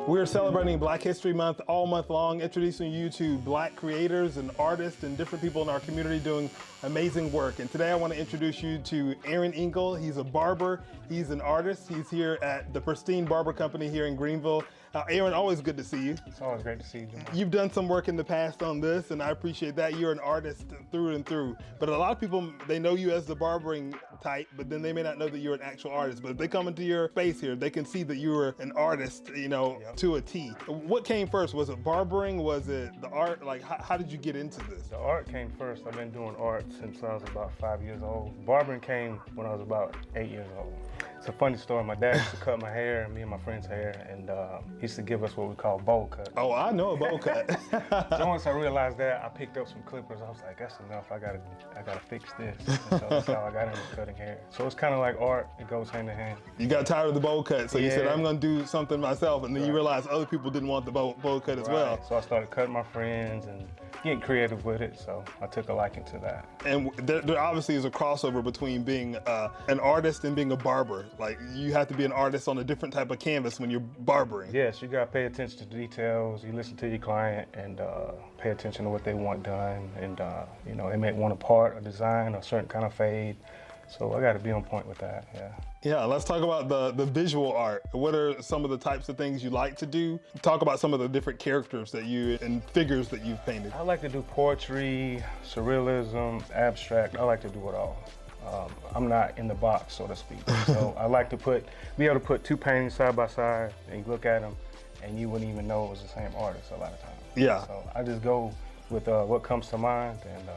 We're celebrating Black History Month all month long, introducing you to Black creators and artists and different people in our community doing amazing work. And today I want to introduce you to Ingle. He's a barber, he's an artist. He's here at the Pristine Barber Company here in Greenville. Aaron, always good to see you. It's always great to see you, Jamal. You've done some work in the past on this, and I appreciate that. You're an artist through and through. But a lot of people, they know you as the barbering type, but then they may not know that you're an actual artist. But if they come into your space here, they can see that you were an artist, you know, to a T. What came first? Was it barbering? Was it the art? Like, how did you get into this? The art came first. I've been doing art since I was about 5 years old. Barbering came when I was about 8 years old. It's a funny story. My dad used to cut my hair, me and my friend's hair, and he used to give us what we call bowl cut. Oh, I know a bowl cut. So once I realized that, I picked up some clippers. I was like, that's enough. I gotta fix this. And so that's how I got into cutting hair. So it's kind of like art. It goes hand in hand. You got tired of the bowl cut, so you said, I'm gonna do something myself, and then you realized other people didn't want the bowl cut as well. So I started cutting my friends and getting creative with it, so I took a liking to that. And there obviously is a crossover between being an artist and being a barber. Like, you have to be an artist on a different type of canvas when you're barbering. Yes, you gotta pay attention to details. You listen to your client and pay attention to what they want done. And you know, they may want a part, a design, a certain kind of fade. So I gotta be on point with that, yeah. Yeah, let's talk about the visual art. What are some of the types of things you like to do? Talk about some of the different characters that and figures that you've painted. I like to do poetry, surrealism, abstract. I like to do it all. I'm not in the box, so to speak. So I like to be able to put two paintings side by side, and you look at them, and you wouldn't even know it was the same artist a lot of times. Yeah. So I just go with what comes to mind and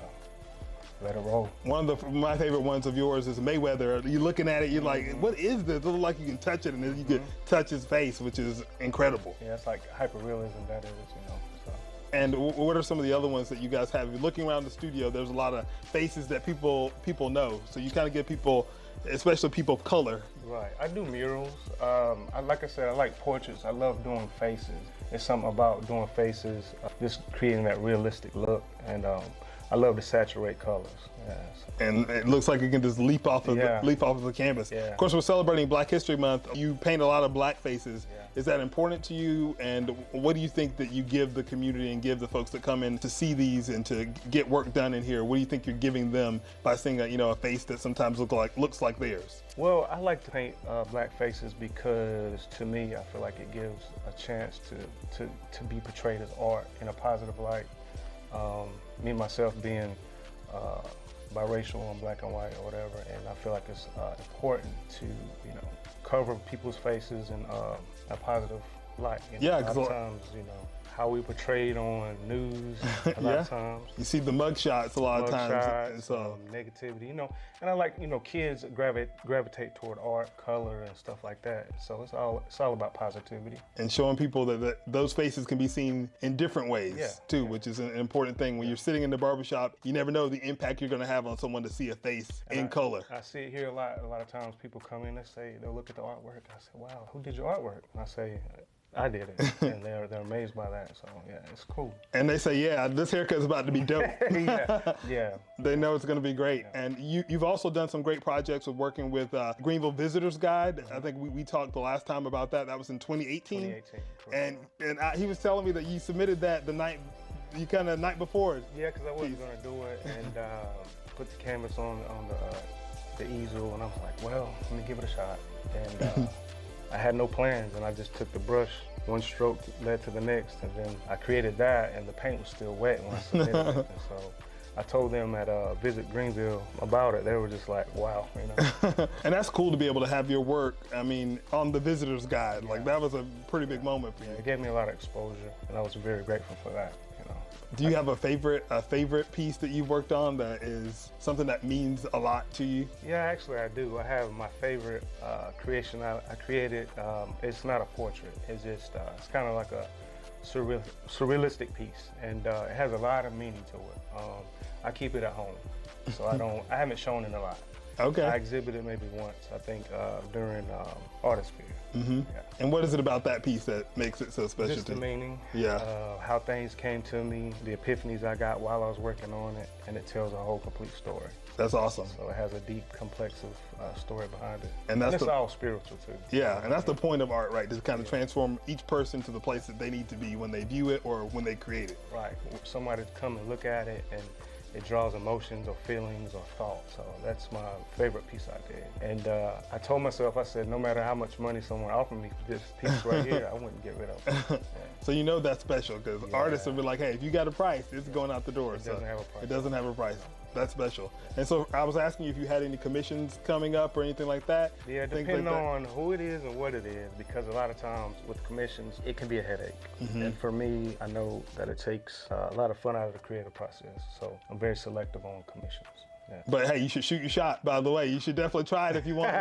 let it roll. One of my favorite ones of yours is Mayweather. You're looking at it, you're like, what is this? It looks like you can touch it, and then you can touch his face, which is incredible. Yeah, it's like hyper-realism, that is, you know. So. And what are some of the other ones that you guys have? You're looking around the studio, there's a lot of faces that people know. So you kind of give people, especially people of color. Right, I do murals. Like I said, I like portraits. I love doing faces. There's something about doing faces, just creating that realistic look. And I love to saturate colors. Yes. And it looks like you can just leap off of the canvas. Yeah. Of course, we're celebrating Black History Month. You paint a lot of black faces. Yeah. Is that important to you? And what do you think that you give the community and give the folks that come in to see these and to get work done in here? What do you think you're giving them by seeing a face that sometimes looks like theirs? Well, I like to paint black faces because, to me, I feel like it gives a chance to be portrayed as art in a positive light. Me myself being biracial and black and white or whatever, and I feel like it's important to cover people's faces in a positive light. Yeah, a lot of times, how we portrayed on news a lot of times. You see the mug shots a lot of times. So negativity, and I like, kids gravitate toward art, color, and stuff like that. So it's all about positivity. And showing people that those faces can be seen in different ways too, which is an important thing. When you're sitting in the barbershop, you never know the impact you're gonna have on someone to see a face in color. I see it here a lot of times. People come in, they'll look at the artwork. I say, wow, who did your artwork? And I say, I did it, and they're amazed by that. So yeah, it's cool. And they say, yeah, this haircut's about to be dope. yeah. They know it's going to be great. Yeah. And you've also done some great projects with working with Greenville Visitors Guide. I think we talked the last time about that. That was in 2018. 2018. And he was telling me that you submitted that the night before. Yeah, because I wasn't going to do it, and put the canvas on the easel, and I was like, well, let me give it a shot. And I had no plans, and I just took the brush, one stroke led to the next, and then I created that, and the paint was still wet when I submitted it. And so I told them at Visit Greenville about it. They were just like, wow, And that's cool to be able to have your work, on the Visitor's Guide. Like, that was a pretty big moment for you. It gave me a lot of exposure, and I was very grateful for that. Do you have a favorite piece that you've worked on that is something that means a lot to you? Yeah, actually I do. I have my favorite creation I created. It's not a portrait. It's just it's kind of like a surrealistic piece, and it has a lot of meaning to it. I keep it at home, so I haven't shown it a lot. Okay. I exhibited maybe once, I think, during Artist Fair. Mm-hmm. Yeah. And what is it about that piece that makes it so special Just to the you? meaning, Yeah. how things came to me, the epiphanies I got while I was working on it, and it tells a whole complete story. That's awesome. So it has a deep, complex story behind it. And that's it's all spiritual too. Yeah, and that's the point of art, right? To kind of transform each person to the place that they need to be when they view it or when they create it. Right. Somebody to come and look at it, and it draws emotions or feelings or thoughts. So that's my favorite piece I did. And I told myself, I said, no matter how much money someone offered me for this piece right here, I wouldn't get rid of it. Yeah. So you know that's special, because artists will be like, hey, if you got a price, it's going out the door. It doesn't have a price. It doesn't have a price. That's special. And so I was asking you if you had any commissions coming up or anything like that? Yeah, depending on who it is and what it is, because a lot of times with commissions, it can be a headache. Mm-hmm. And for me, I know that it takes a lot of fun out of the creative process. So I'm very selective on commissions. Yeah. But hey, you should shoot your shot, by the way. You should definitely try it if you want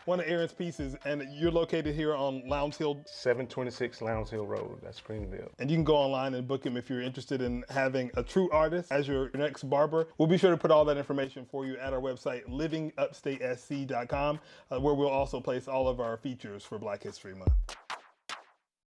one of Aaron's pieces. And you're located here on Lowndes Hill. 726 Lowndes Hill Road, that's Springville. And you can go online and book him if you're interested in having a true artist as your next barber. We'll be sure to put all that information for you at our website, livingupstatesc.com, where we'll also place all of our features for Black History Month.